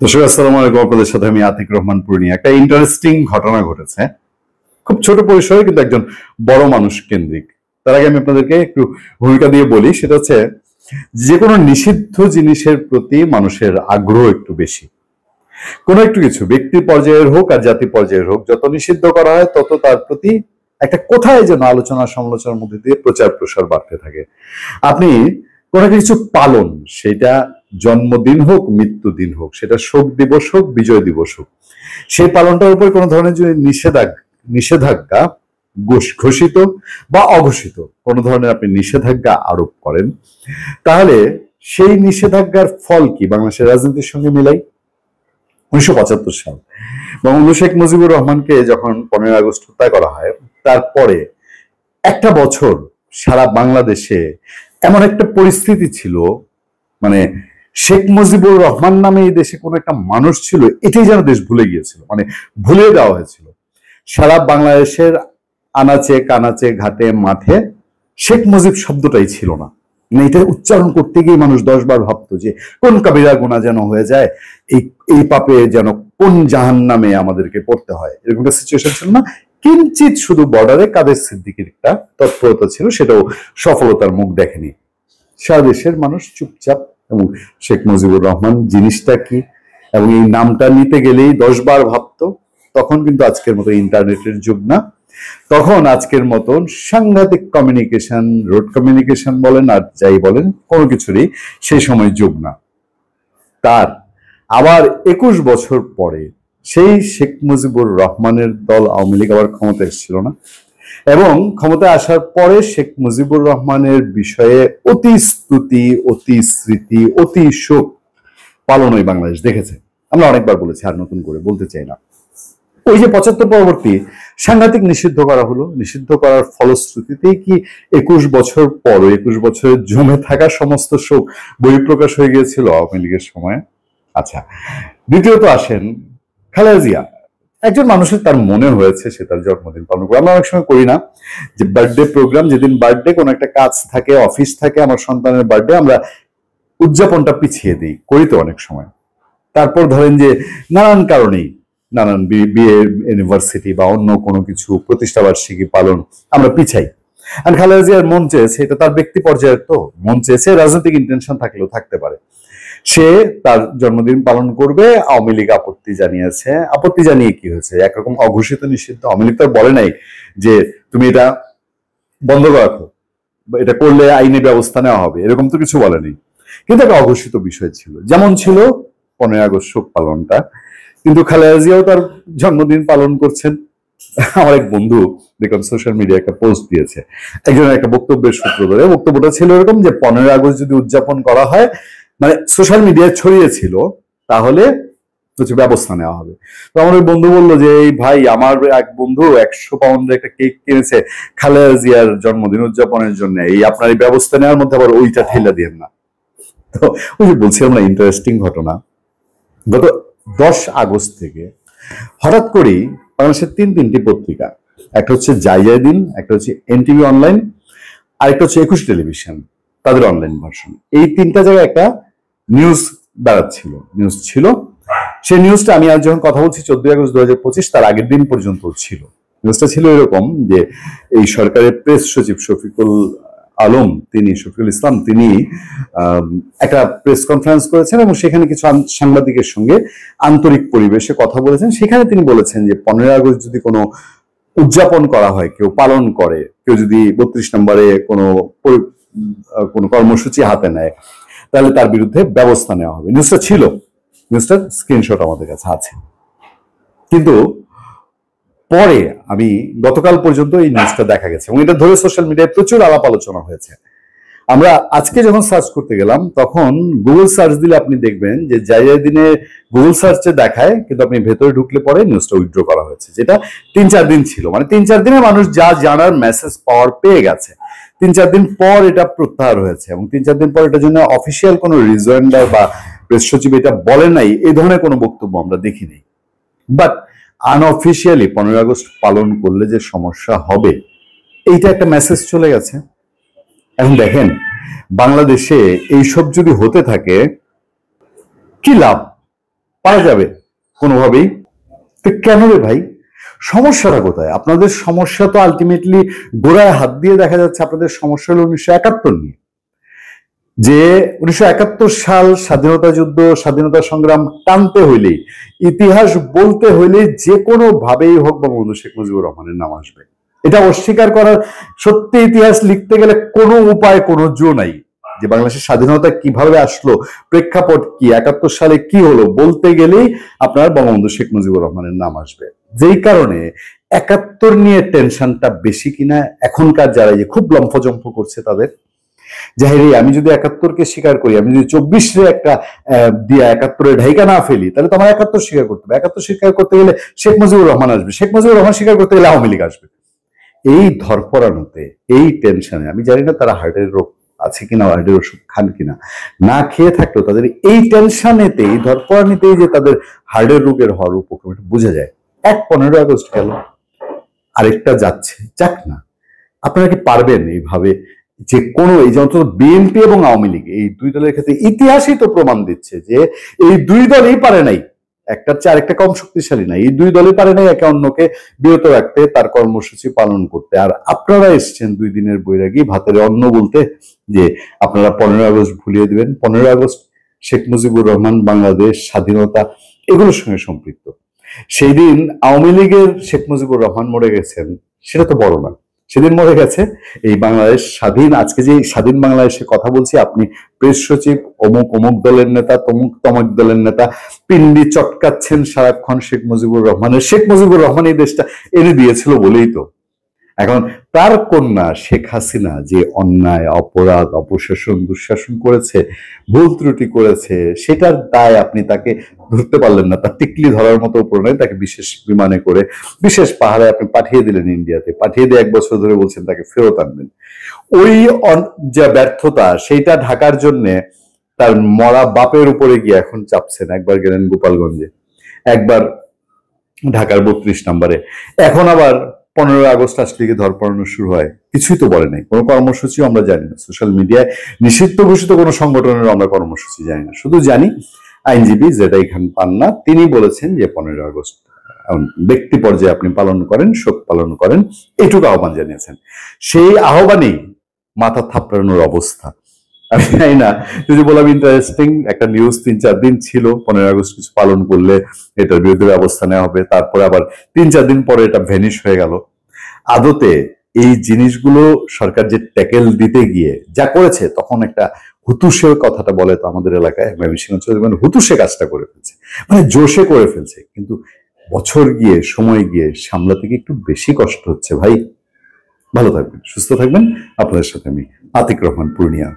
দর্শক আসসালামু আলাইকুম, আপনাদের সাথে আমি আতিক রহমান পূর্ণিয়া। একটা ইন্টারেস্টিং ঘটনা ঘটেছে, খুব ছোট পরিসরে কিন্তু একজন বড় মানুষ কেন্দ্রিক। তার আগে আমি আপনাদেরকে একটু ভূমিকা দিয়ে বলি, সেটা হচ্ছে যে কোনো নিষিদ্ধ জিনিসের প্রতি মানুষের আগ্রহ একটু বেশি। কোনো একটু কিছু ব্যক্তি পর্যায়ের হোক আর জাতি পর্যায়ের হোক, যত নিষিদ্ধ করা হয় তত তার প্রতি একটা কোথায় যেন আলোচনা সমালোচনার মধ্যে দিয়ে প্রচার প্রসার বাড়তে থাকে। আপনি কোনো কিছু পালন, সেটা জন্মদিন হোক মৃত্যুদিন হোক, সেটা শোক দিবস হোক বিজয় দিবস হোক, সেই পালনটার উপর কোনো ধরনের যদি নিষেধাজ্ঞা ঘোষিত বা অঘোষিত কোনো ধরনের আপনি নিষেধাজ্ঞা আরোপ করেন, তাহলে সেই নিষেধাজ্ঞার ফল কি বাংলাদেশের রাজনীতির সঙ্গে মিলাই। 1975 সাল বঙ্গবন্ধু শেখ মুজিবুর রহমানকে যখন 15 আগস্ট হত্যা করা হয়, তারপরে একটা বছর সারা বাংলাদেশে এমন একটা পরিস্থিতি ছিল, মানে শেখ মুজিবুর রহমান নামে এই দেশে কোনো একটা মানুষ ছিল এটাই যেন দেশ ভুলে গিয়েছিল, মানে ভুলে দেওয়া হয়েছিল। সারা বাংলাদেশের আনাচে কানাচে ঘাটে মাঠে শেখ মুজিব শব্দটাই ছিল না। মানে এটা উচ্চারণ করতে গিয়ে মানুষ 10 বার ভাবতো যে কোন কাবিরা গুনাহ যেন হয়ে যায়, এই পাপে যেন কোন জাহান্নামে আমাদেরকে পড়তে হয়, এরকম একটা সিচুয়েশন ছিল না। কিঞ্চিত শুধু বর্ডারে কাদের সিদ্দিকীর একটা তৎপরতা ছিল, সেটাও সফলতার মুখ দেখেনি। সারা দেশের মানুষ চুপচাপ, এবং শেখ মুজিবুর রহমান জিনিসটা কি এবং এই নামটা নিতে গেলেই 10 বার ভাবতো। তখন কিন্তু আজকের মতো ইন্টারনেটের যুগ না, তখন আজকের মতন সাংঘাতিক কমিউনিকেশন, রোড কমিউনিকেশন বলেন আর যাই বলেন, কোনো কিছুরই সেই সময় যুগ না। তার আবার 21 বছর পরে সেই শেখ মুজিবুর রহমানের দল আওয়ামী লীগ আবার ক্ষমতা এসেছিল না, এবং ক্ষমতায় আসার পরে শেখ মুজিবুর রহমানের বিষয়ে অতি স্তুতি, অতি স্মৃতি, অতি শোক পালন ওই বাংলাদেশ দেখেছে। আমরা অনেকবার বলেছি, আর নতুন করে বলতে চাই না। ওই যে 75 পরবর্তী সাংঘাতিক নিষিদ্ধ করা হলো, নিষিদ্ধ করার ফলশ্রুতিতেই কি 21 বছর পর 21 বছরের জমে থাকা সমস্ত শোক বহিঃপ্রকাশ হয়ে গিয়েছিল আওয়ামী লীগের সময়। আচ্ছা, দ্বিতীয়ত আসেন খালেদা জিয়া। একজন মানুষের তার মনে হয়েছে সে তার জন্মদিন পালন করে। আমরা অনেক সময় করি না যে বার্থডে প্রোগ্রাম, যেদিন বার্থডে কোনো একটা কাজ থাকে, অফিস থাকে, আমার সন্তানের বার্থডে, আমরা উদযাপনটা পিছিয়ে দিই, করি তো অনেক সময়। তারপর ধরেন যে নানান কারণেই, নানান বিয়ে ইউনিভার্সিটি বা অন্য কোনো কিছু প্রতিষ্ঠাবার্ষিকী পালন আমরা পিছাই। আর খালেদা জিয়ার মন চেয়েছে, এটা তার ব্যক্তি পর্যায়ের, তো মন চেয়েছে, রাজনৈতিক ইন্টেনশন থাকলেও থাকতে পারে, সে তার জন্মদিন পালন করবে। আওয়ামী লীগ আপত্তি জানিয়েছে। আপত্তি জানিয়ে কি হয়েছে? একরকম অঘোষিত নিষিদ্ধ। আওয়ামী লীগ তো বলে নাই যে তুমি এটা বন্ধ রাখো, এটা করলে আইনি ব্যবস্থা নেওয়া হবে, এরকম তো কিছু বলেনি। কিন্তু একটা অঘোষিত বিষয় ছিল, যেমন ছিল 15 আগস্ট শোক পালনটা। কিন্তু খালেদা জিয়াও তার জন্মদিন পালন করছেন। আমার এক বন্ধু দেখলাম সোশ্যাল মিডিয়া একটা পোস্ট দিয়েছে, একজনের একটা বক্তব্যের সূত্র ধরে। বক্তব্যটা ছিল এরকম যে 15 আগস্ট যদি উদযাপন করা হয়, মানে সোশ্যাল মিডিয়ায় ছড়িয়েছিল, তাহলে কিছু ব্যবস্থা নেওয়া হবে। তো আমার ওই বন্ধু বললো যে এই ভাই, আমার এক বন্ধু 100 পাউন্ডের একটা কেক কিনেছে খালেদা জিয়ার জন্মদিন উদযাপনের জন্য, এই আপনার এই ব্যবস্থা নেওয়ার মধ্যে আবার ওইটা ঠেলা দিয়েন না। তো ওই যে বলছিলাম না, ইন্টারেস্টিং ঘটনা। গত 10 আগস্ট থেকে হঠাৎ করেই বাংলাদেশের তিনটি পত্রিকা, একটা হচ্ছে জাইয়াদিন, একটা হচ্ছে এনটিভি অনলাইন, আরেকটা হচ্ছে 21 টেলিভিশন, তাদের অনলাইন ভার্সন, এই তিনটা জায়গায় একটা নিউজ দাঁড়াচ্ছিল, নিউজ ছিল। সেই নিউজটা আমি আজ যখন কথা বলছি 14 আগস্ট 2025, তার আগের দিন পর্যন্ত ছিল। নিউজটা ছিল এরকম যে এই সরকারের প্রেস সচিব শফিকুল ইসলাম, তিনি একটা প্রেস কনফারেন্স করেছেন এবং সেখানে কিছু সাংবাদিকের সঙ্গে আন্তরিক পরিবেশে কথা বলেছেন। সেখানে তিনি বলেছেন যে 15 আগস্ট যদি কোনো উদযাপন করা হয়, কেউ পালন করে, কেউ যদি 32 নম্বরে কোনো কর্মসূচি হাতে নেয়, তাহলে তার বিরুদ্ধে ব্যবস্থা নেওয়া হবে। নিউজটা ছিল, নিউজটার স্ক্রিনশট আমাদের কাছে আছে। কিন্তু পরে আমি গতকাল পর্যন্ত এই নিউজটা দেখা গেছে এবং এটা ধরে সোশ্যাল মিডিয়ায় প্রচুর আলাপ আলোচনা হয়েছে। আমরা আজকে যখন সার্চ করতে গেলাম, তখন গুগল সার্চ দিলে আপনি দেখবেন যে জাইয়াদিনে গুগল সার্চে দেখায়, কিন্তু আপনি ভেতরে ঢুকলে পরে নিউজটা উইথড্র করা হয়েছে, যেটা 3-4 দিন ছিল। মানে 3-4 দিনে মানুষ যা জানার মেসেজ পাওয়ার পেয়ে গেছে। 3-4 দিন পর এটা প্রত্যাহার হয়েছে এবং 3-4 দিন পর এটার জন্য অফিসিয়াল কোনো রিজয়েন্ডার বা প্রেস সচিব এটা বলে নাই, এই ধরনের কোনো বক্তব্য আমরা দেখিনি। বাট আনঅফিসিয়ালি 15 আগস্ট পালন করলে যে সমস্যা হবে, এইটা একটা মেসেজ চলে গেছে। এখন দেখেন, বাংলাদেশে এইসব যদি হতে থাকে কি লাভ? পারা যাবে কোনোভাবেই? তো কেন রে ভাই, সমস্যাটা কোথায়? আপনাদের সমস্যা তো আলটিমেটলি গোড়ায় হাত দিয়ে দেখা যাচ্ছে আপনাদের সমস্যা হলো 1971 নিয়ে, যে 1971 সাল স্বাধীনতা যুদ্ধ, স্বাধীনতা সংগ্রাম টানতে হইলেই, ইতিহাস বলতে হইলে যে কোনো ভাবেই হোক বঙ্গবন্ধু শেখ মুজিবুর রহমানের নাম আসবে। এটা অস্বীকার করার, সত্যি ইতিহাস লিখতে গেলে কোনো উপায়, কোনো জো নাই। যে বাংলাদেশের স্বাধীনতা কিভাবে আসলো, প্রেক্ষাপট কি, 71 সালে কি হলো, বলতে গেলেই আপনার বঙ্গবন্ধু শেখ মুজিবুর রহমানের নাম আসবে। যেই কারণে 71 নিয়ে টেনশনটা বেশি কিনা এখনকার যারা যে খুব লম্ফজম্ফ করছে তাদের, জাহিরি আমি যদি 71-কে স্বীকার করি, আমি যদি 24-রে একটা দিয়া 71-এ ঢাইকা না ফেলি, তাহলে তো আমার 71 স্বীকার করতে হবে। 71 স্বীকার করতে গেলে শেখ মুজিবুর রহমান আসবে, শেখ মুজিবুর রহমান স্বীকার করতে গেলে আওয়ামী লীগ আসবে। এই ধরপড়ানোতে, এই টেনশনে, আমি জানি না তারা হার্টের রোগ আছে কিনা, হার্টের ওষুধ খান কিনা, না খেয়ে থাকলেও তাদের এই টেনশনেতে, এই ধরপড়ানিতেই যে তাদের হার্টের রোগের হওয়ার উপক্রম বোঝা যায়। 15 আগস্ট গেল, আরেকটা যাচ্ছে, যাক না। আপনারা কি পারবেন এইভাবে যে কোনো, এই যে অন্তত বিএনপি এবং আওয়ামী লীগ এই দুই দলের ক্ষেত্রে ইতিহাসই তো প্রমাণ দিচ্ছে যে এই দুই দলই পারে নাই, একটার চেয়ে আরেকটা কম শক্তিশালী না, এই দুই দলই পারে নাই একে অন্যকে বিরত রাখতে, তার কর্মসূচি পালন করতে। আর আপনারা এসছেন 2 দিনের বৈরাগী ভাতের অন্ন বলতে, যে আপনারা 15 আগস্ট ভুলিয়ে দিবেন। 15 আগস্ট, শেখ মুজিবুর রহমান, বাংলাদেশ, স্বাধীনতা, এগুলোর সঙ্গে সম্পৃক্ত। সেই দিন আওয়ামী লীগের শেখ মুজিবুর রহমান মরে গেছেন, সেটা তো বড় না। সেদিন মরে গেছে এই বাংলাদেশ স্বাধীন। আজকে যে স্বাধীন বাংলাদেশে কথা বলছি, আপনি প্রেস সচিব, অমুক অমুক দলের নেতা, তমুক তমুক দলের নেতা, পিন্ডি চটকাচ্ছেন সারাক্ষণ শেখ মুজিবুর রহমানের। শেখ মুজিবুর রহমান এই দেশটা এনে দিয়েছিল বলেই তো এখন তার কন্যা শেখ হাসিনা যে অন্যায়, অপরাধ, অপশাসন, দুঃশাসন করেছে, ভুল ত্রুটি করেছে, সেটার দায় আপনি তাকে ধরতে পারলেন না। তার টিকলি ধরার মতো উপর নয়, তাকে বিশেষ বিমানে করে বিশেষ পাহাড়ে আপনি পাঠিয়ে দিলেন, ইন্ডিয়াতে পাঠিয়ে দিয়ে 1 বছর ধরে বলছেন তাকে ফেরত আনবেন। ওই যে ব্যর্থতা, সেইটা ঢাকার জন্য তার মরা বাপের উপরে গিয়ে এখন চাপছেন। একবার গেলেন গোপালগঞ্জে, একবার ঢাকার 32 নম্বরে, এখন আবার 15 আগস্ট আসলে কি ধরপড়ানো শুরু হয়? কিছুই তো বলে নাই, কোনো কর্মসূচি আমরা জানি না। সোশ্যাল মিডিয়ায় নিষিদ্ধ ঘোষিত কোনো সংগঠনের আমরা কর্মসূচি জানি না। শুধু জানি আইনজীবী জেডাই খান পান্না তিনি বলেছেন যে 15 আগস্ট ব্যক্তি পর্যায়ে আপনি পালন করেন, শোক পালন করেন, এইটুকু আহ্বান জানিয়েছেন। সেই আহ্বানেই মাথা থাপড়ানোর অবস্থা। আমি জানি না, যদি বললাম ইন্টারেস্টিং একটা নিউজ 3-4 দিন ছিল, 15 আগস্ট কিছু পালন করলে এটার বিরুদ্ধে ব্যবস্থা নেওয়া হবে, তারপরে আবার 3-4 দিন পরে এটা ভ্যানিশ হয়ে গেল। আদতে এই জিনিসগুলো সরকার যে ট্যাকেল দিতে গিয়ে যা করেছে, তখন একটা হুতুশে কথাটা বলে তো আমাদের এলাকায়, মানে হুতুশে কাজটা করে ফেলছে, মানে জোশে করে ফেলছে। কিন্তু বছর গিয়ে, সময় গিয়ে সামলাতে গিয়ে একটু বেশি কষ্ট হচ্ছে ভাই। ভালো থাকবেন, সুস্থ থাকবেন। আপনাদের সাথে আমি আতিক রহমান, পূর্ণিয়া।